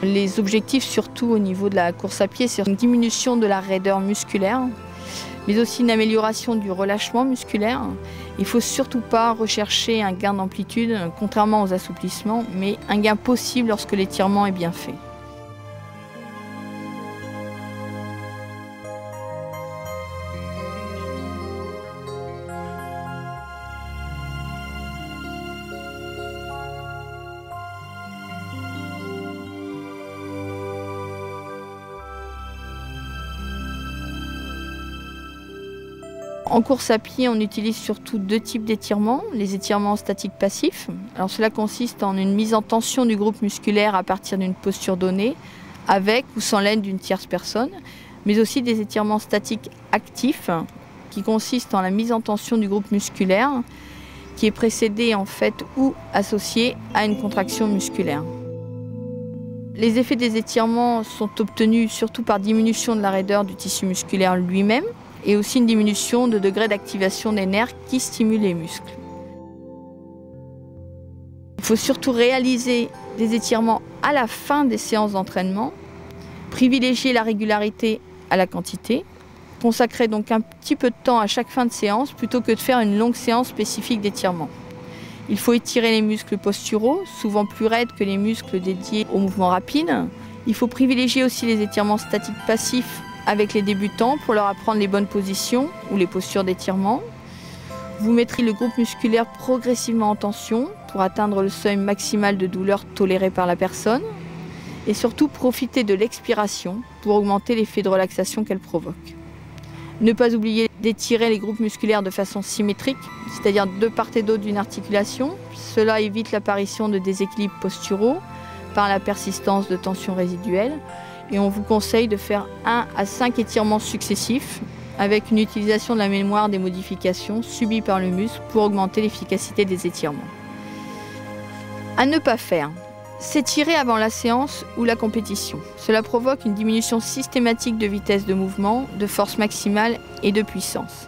Les objectifs, surtout au niveau de la course à pied, c'est une diminution de la raideur musculaire, mais aussi une amélioration du relâchement musculaire. Il ne faut surtout pas rechercher un gain d'amplitude, contrairement aux assouplissements, mais un gain possible lorsque l'étirement est bien fait. En course à pied, on utilise surtout deux types d'étirements, les étirements statiques passifs. Alors cela consiste en une mise en tension du groupe musculaire à partir d'une posture donnée, avec ou sans l'aide d'une tierce personne, mais aussi des étirements statiques actifs, qui consistent en la mise en tension du groupe musculaire, qui est précédée en fait ou associée à une contraction musculaire. Les effets des étirements sont obtenus surtout par diminution de la raideur du tissu musculaire lui-même, et aussi une diminution de degré d'activation des nerfs qui stimulent les muscles. Il faut surtout réaliser des étirements à la fin des séances d'entraînement, privilégier la régularité à la quantité, consacrer donc un petit peu de temps à chaque fin de séance plutôt que de faire une longue séance spécifique d'étirement. Il faut étirer les muscles posturaux, souvent plus raides que les muscles dédiés aux mouvements rapides. Il faut privilégier aussi les étirements statiques passifs avec les débutants pour leur apprendre les bonnes positions ou les postures d'étirement. Vous mettrez le groupe musculaire progressivement en tension pour atteindre le seuil maximal de douleur toléré par la personne. Et surtout, profitez de l'expiration pour augmenter l'effet de relaxation qu'elle provoque. Ne pas oublier d'étirer les groupes musculaires de façon symétrique, c'est-à-dire de part et d'autre d'une articulation. Cela évite l'apparition de déséquilibres posturaux par la persistance de tensions résiduelles. Et on vous conseille de faire 1 à 5 étirements successifs avec une utilisation de la mémoire des modifications subies par le muscle pour augmenter l'efficacité des étirements. À ne pas faire, s'étirer avant la séance ou la compétition. Cela provoque une diminution systématique de vitesse de mouvement, de force maximale et de puissance.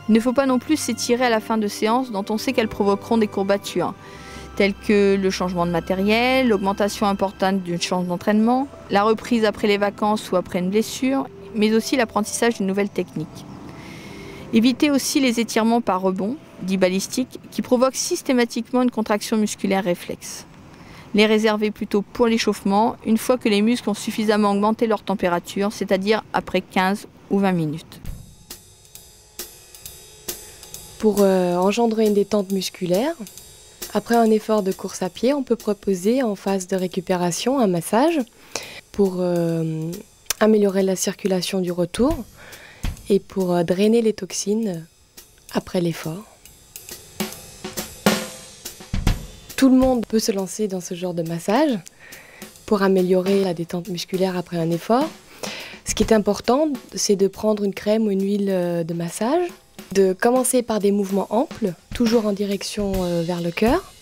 Il ne faut pas non plus s'étirer à la fin de séances dont on sait qu'elles provoqueront des courbatures, tels que le changement de matériel, l'augmentation importante d'une charge d'entraînement, la reprise après les vacances ou après une blessure, mais aussi l'apprentissage d'une nouvelle technique. Évitez aussi les étirements par rebond, dits balistiques, qui provoquent systématiquement une contraction musculaire réflexe. Les réserver plutôt pour l'échauffement, une fois que les muscles ont suffisamment augmenté leur température, c'est-à-dire après 15 ou 20 minutes. Pour engendrer une détente musculaire, après un effort de course à pied, on peut proposer en phase de récupération un massage pour améliorer la circulation du retour et pour drainer les toxines après l'effort. Tout le monde peut se lancer dans ce genre de massage pour améliorer la détente musculaire après un effort. Ce qui est important, c'est de prendre une crème ou une huile de massage, de commencer par des mouvements amples, toujours en direction vers le cœur.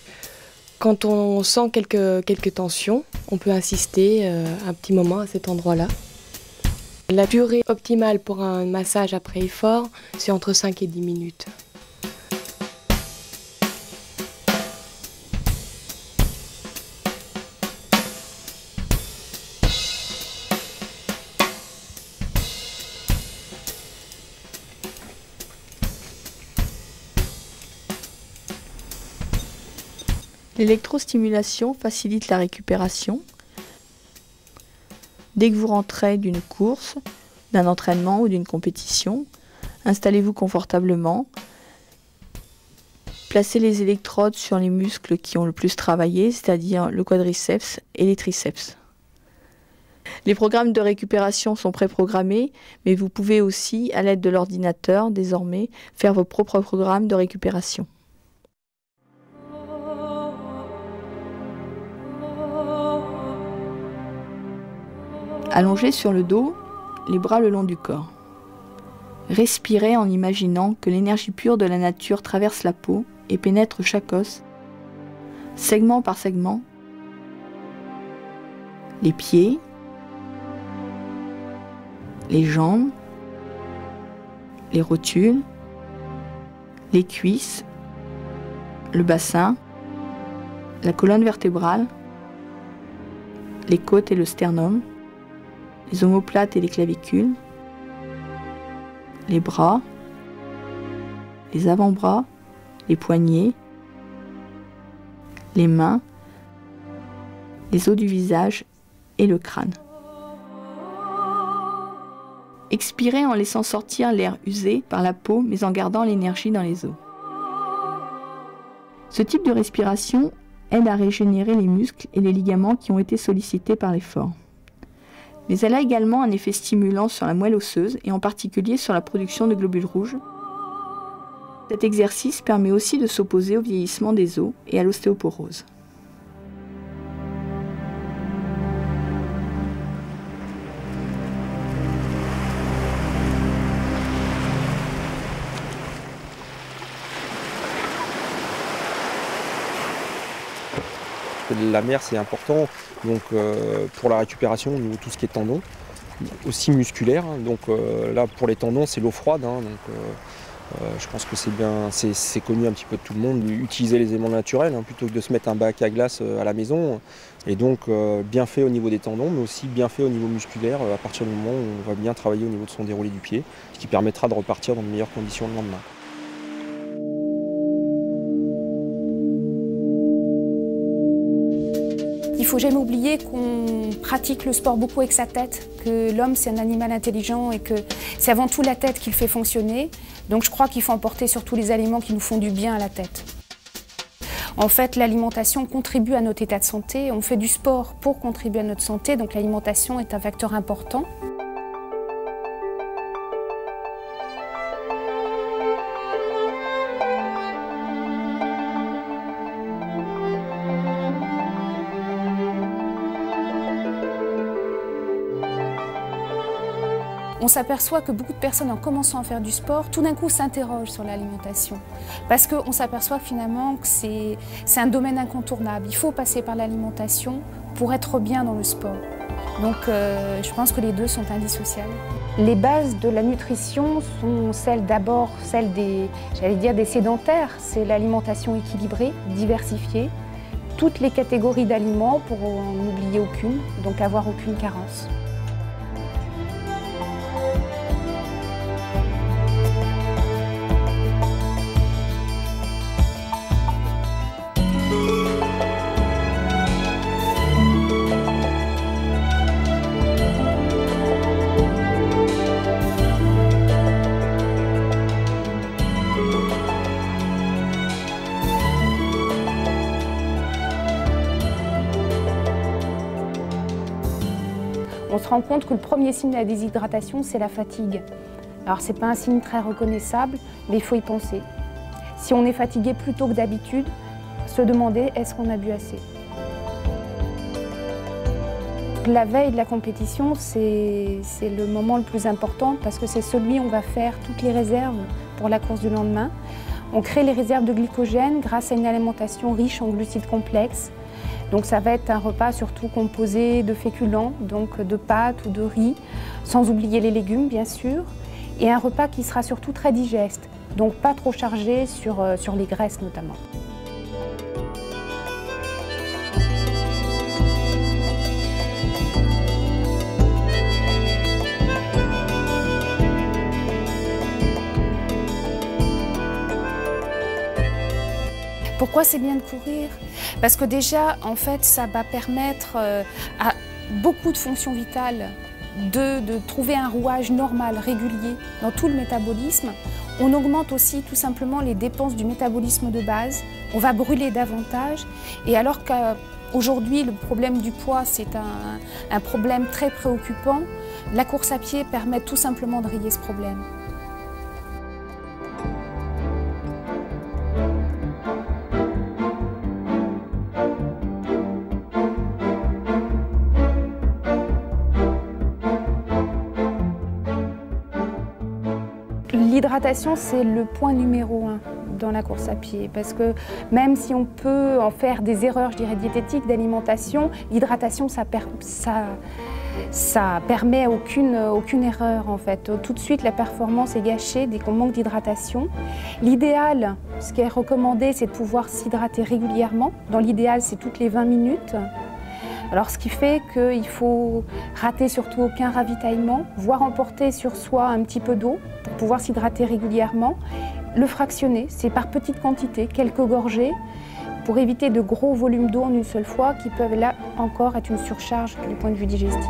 Quand on sent quelques tensions, on peut insister un petit moment à cet endroit-là. La durée optimale pour un massage après effort, c'est entre 5 et 10 minutes. L'électrostimulation facilite la récupération. Dès que vous rentrez d'une course, d'un entraînement ou d'une compétition, installez-vous confortablement. Placez les électrodes sur les muscles qui ont le plus travaillé, c'est-à-dire le quadriceps et les triceps. Les programmes de récupération sont préprogrammés, mais vous pouvez aussi, à l'aide de l'ordinateur, désormais, faire vos propres programmes de récupération. Allongé sur le dos, les bras le long du corps. Respirez en imaginant que l'énergie pure de la nature traverse la peau et pénètre chaque os, segment par segment, les pieds, les jambes, les rotules, les cuisses, le bassin, la colonne vertébrale, les côtes et le sternum, les omoplates et les clavicules, les bras, les avant-bras, les poignets, les mains, les os du visage et le crâne. Expirez en laissant sortir l'air usé par la peau mais en gardant l'énergie dans les os. Ce type de respiration aide à régénérer les muscles et les ligaments qui ont été sollicités par l'effort. Mais elle a également un effet stimulant sur la moelle osseuse et en particulier sur la production de globules rouges. Cet exercice permet aussi de s'opposer au vieillissement des os et à l'ostéoporose. La mer, c'est important donc, pour la récupération, au niveau de tout ce qui est tendons, aussi musculaire. Donc là, pour les tendons, c'est l'eau froide. Je pense que c'est connu un petit peu de tout le monde, utiliser les éléments naturels plutôt que de se mettre un bac à glace à la maison. Et donc bien fait au niveau des tendons, mais aussi bien fait au niveau musculaire à partir du moment où on va bien travailler au niveau de son déroulé du pied, ce qui permettra de repartir dans de meilleures conditions le lendemain. Il ne faut jamais oublier qu'on pratique le sport beaucoup avec sa tête, que l'homme c'est un animal intelligent et que c'est avant tout la tête qui le fait fonctionner. Donc je crois qu'il faut emporter surtout les aliments qui nous font du bien à la tête. En fait, l'alimentation contribue à notre état de santé. On fait du sport pour contribuer à notre santé, donc l'alimentation est un facteur important. On s'aperçoit que beaucoup de personnes, en commençant à faire du sport, tout d'un coup s'interrogent sur l'alimentation. Parce qu'on s'aperçoit finalement que c'est un domaine incontournable. Il faut passer par l'alimentation pour être bien dans le sport. Donc je pense que les deux sont indissociables. Les bases de la nutrition sont d'abord celles des sédentaires. C'est l'alimentation équilibrée, diversifiée. Toutes les catégories d'aliments pour n'en oublier aucune, donc avoir aucune carence. On se rend compte que le premier signe de la déshydratation, c'est la fatigue. Alors ce n'est pas un signe très reconnaissable, mais il faut y penser. Si on est fatigué plus tôt que d'habitude, se demander est-ce qu'on a bu assez. La veille de la compétition, c'est le moment le plus important parce que c'est celui où on va faire toutes les réserves pour la course du lendemain. On crée les réserves de glycogène grâce à une alimentation riche en glucides complexes. Donc ça va être un repas surtout composé de féculents, donc de pâtes ou de riz, sans oublier les légumes bien sûr, et un repas qui sera surtout très digeste, donc pas trop chargé sur les graisses notamment. Pourquoi c'est bien de courir? Parce que déjà, en fait, ça va permettre à beaucoup de fonctions vitales de trouver un rouage normal, régulier dans tout le métabolisme. On augmente aussi tout simplement les dépenses du métabolisme de base. On va brûler davantage. Et alors qu'aujourd'hui, le problème du poids, c'est un problème très préoccupant, la course à pied permet tout simplement de rayer ce problème. L'hydratation, c'est le point numéro 1 dans la course à pied parce que même si on peut en faire des erreurs, je dirais, diététiques, d'alimentation, l'hydratation, ça permet aucune erreur en fait. Tout de suite, la performance est gâchée dès qu'on manque d'hydratation. L'idéal, ce qui est recommandé, c'est de pouvoir s'hydrater régulièrement. Dans l'idéal, c'est toutes les 20 minutes. Alors, ce qui fait qu'il faut rater surtout aucun ravitaillement, voire emporter sur soi un petit peu d'eau pour pouvoir s'hydrater régulièrement. Le fractionner, c'est par petites quantités, quelques gorgées, pour éviter de gros volumes d'eau en une seule fois qui peuvent là encore être une surcharge du point de vue digestif.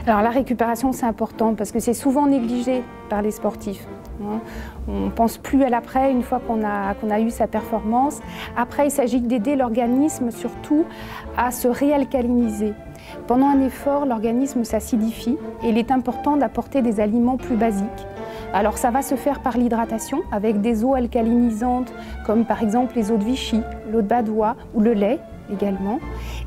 Alors la récupération, c'est important parce que c'est souvent négligé par les sportifs. On ne pense plus à l'après une fois qu'on a eu sa performance. Après, il s'agit d'aider l'organisme surtout à se réalcaliniser. Pendant un effort, l'organisme s'acidifie et il est important d'apporter des aliments plus basiques. Alors ça va se faire par l'hydratation avec des eaux alcalinisantes comme par exemple les eaux de Vichy, l'eau de Badois ou le lait également.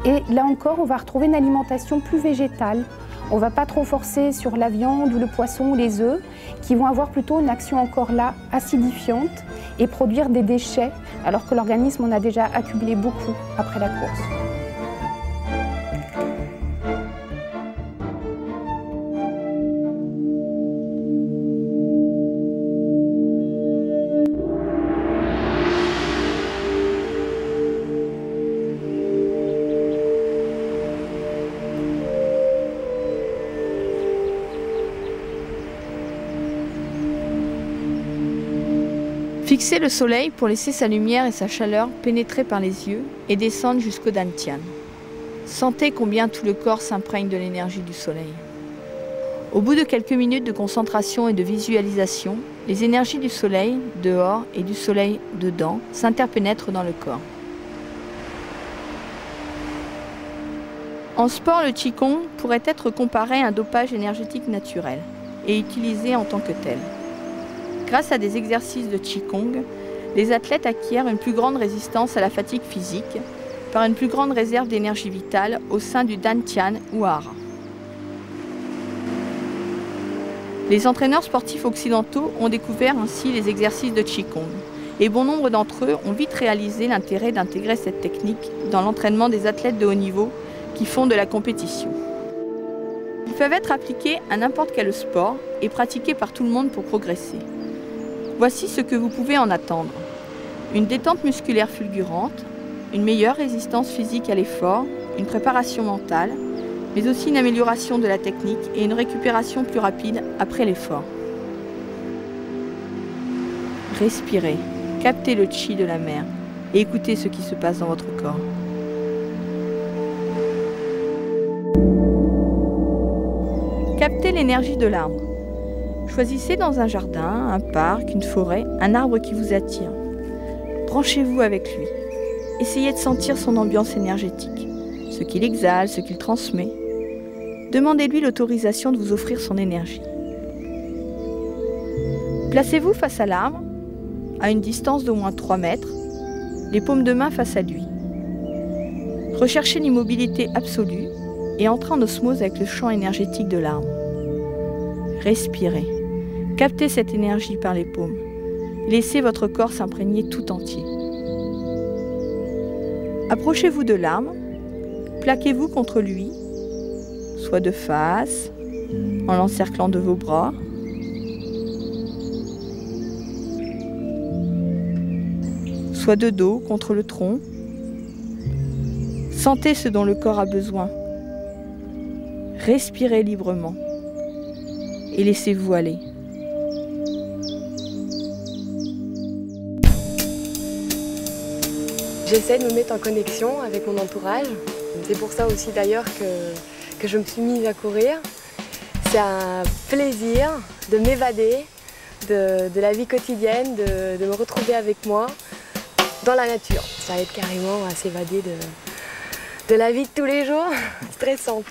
Et là encore, on va retrouver une alimentation plus végétale. On ne va pas trop forcer sur la viande ou le poisson ou les œufs qui vont avoir plutôt une action encore là acidifiante et produire des déchets alors que l'organisme en a déjà accumulé beaucoup après la course. Fixez le soleil pour laisser sa lumière et sa chaleur pénétrer par les yeux et descendre jusqu'au dantian. Sentez combien tout le corps s'imprègne de l'énergie du soleil. Au bout de quelques minutes de concentration et de visualisation, les énergies du soleil dehors et du soleil dedans s'interpénètrent dans le corps. En sport, le Qigong pourrait être comparé à un dopage énergétique naturel et utilisé en tant que tel. Grâce à des exercices de Qigong, les athlètes acquièrent une plus grande résistance à la fatigue physique par une plus grande réserve d'énergie vitale au sein du dantian ou hara. Les entraîneurs sportifs occidentaux ont découvert ainsi les exercices de Qigong et bon nombre d'entre eux ont vite réalisé l'intérêt d'intégrer cette technique dans l'entraînement des athlètes de haut niveau qui font de la compétition. Ils peuvent être appliqués à n'importe quel sport et pratiqués par tout le monde pour progresser. Voici ce que vous pouvez en attendre. Une détente musculaire fulgurante, une meilleure résistance physique à l'effort, une préparation mentale, mais aussi une amélioration de la technique et une récupération plus rapide après l'effort. Respirez, captez le chi de la mer et écoutez ce qui se passe dans votre corps. Captez l'énergie de l'arbre. Choisissez dans un jardin, un parc, une forêt, un arbre qui vous attire. Branchez-vous avec lui. Essayez de sentir son ambiance énergétique, ce qu'il exhale, ce qu'il transmet. Demandez-lui l'autorisation de vous offrir son énergie. Placez-vous face à l'arbre, à une distance d'au moins 3 mètres, les paumes de main face à lui. Recherchez l'immobilité absolue et entrez en osmose avec le champ énergétique de l'arbre. Respirez. Captez cette énergie par les paumes. Laissez votre corps s'imprégner tout entier. Approchez-vous de l'arbre, plaquez-vous contre lui, soit de face, en l'encerclant de vos bras, soit de dos contre le tronc. Sentez ce dont le corps a besoin. Respirez librement et laissez-vous aller. J'essaie de me mettre en connexion avec mon entourage. C'est pour ça aussi d'ailleurs que je me suis mise à courir. C'est un plaisir de m'évader de la vie quotidienne, de me retrouver avec moi dans la nature. Ça aide carrément à s'évader de la vie de tous les jours, stressante.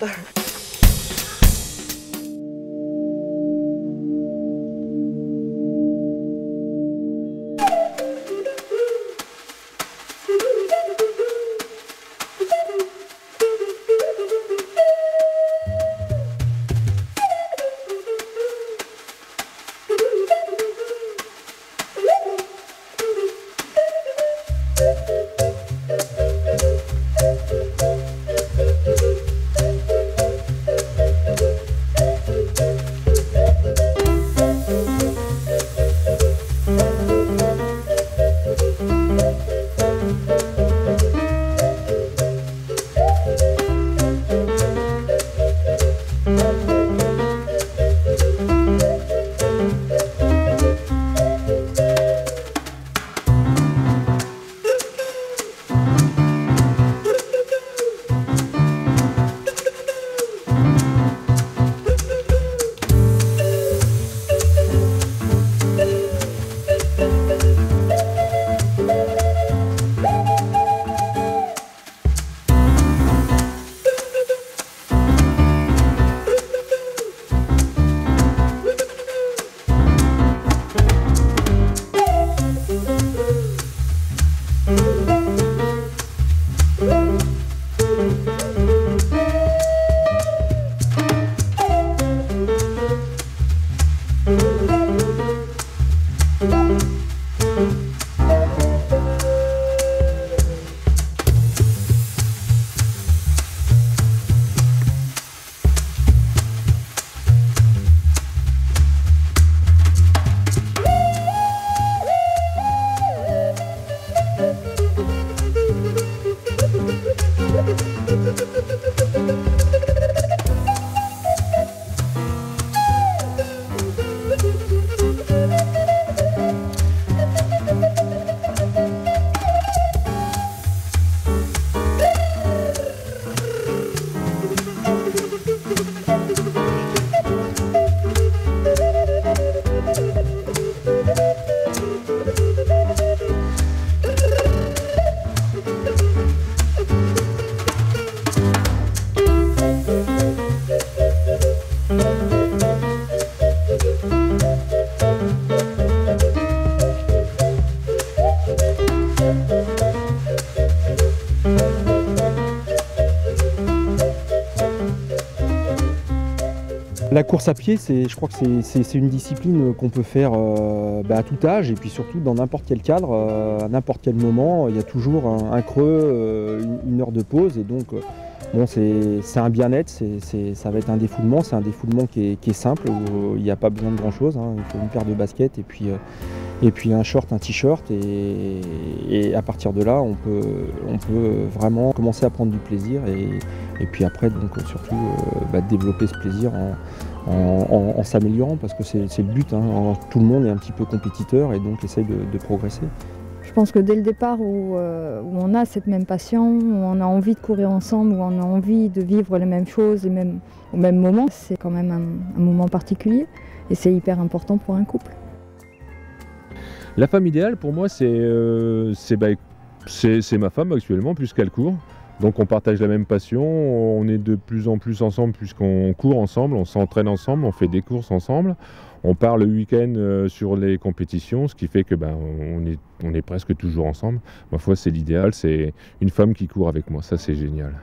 La course à pied, je crois que c'est une discipline qu'on peut faire à tout âge et puis surtout dans n'importe quel cadre, à n'importe quel moment. Il y a toujours un creux, une heure de pause et donc bon, c'est un bien-être, ça va être un défoulement. C'est un défoulement qui est simple, où il n'y a pas besoin de grand-chose. Hein. Il faut une paire de baskets et puis un short, un t-shirt et à partir de là, on peut vraiment commencer à prendre du plaisir et puis après donc surtout développer ce plaisir en s'améliorant parce que c'est le but. Hein. Tout le monde est un petit peu compétiteur et donc essaye de progresser. Je pense que dès le départ où on a cette même passion, où on a envie de courir ensemble, où on a envie de vivre les mêmes choses au même moment, c'est quand même un moment particulier et c'est hyper important pour un couple. La femme idéale pour moi c'est ma femme actuellement puisqu'elle court. Donc on partage la même passion, on est de plus en plus ensemble puisqu'on court ensemble, on s'entraîne ensemble, on fait des courses ensemble. On part le week-end sur les compétitions, ce qui fait que on est presque toujours ensemble. Ma foi, c'est l'idéal, c'est une femme qui court avec moi, ça c'est génial.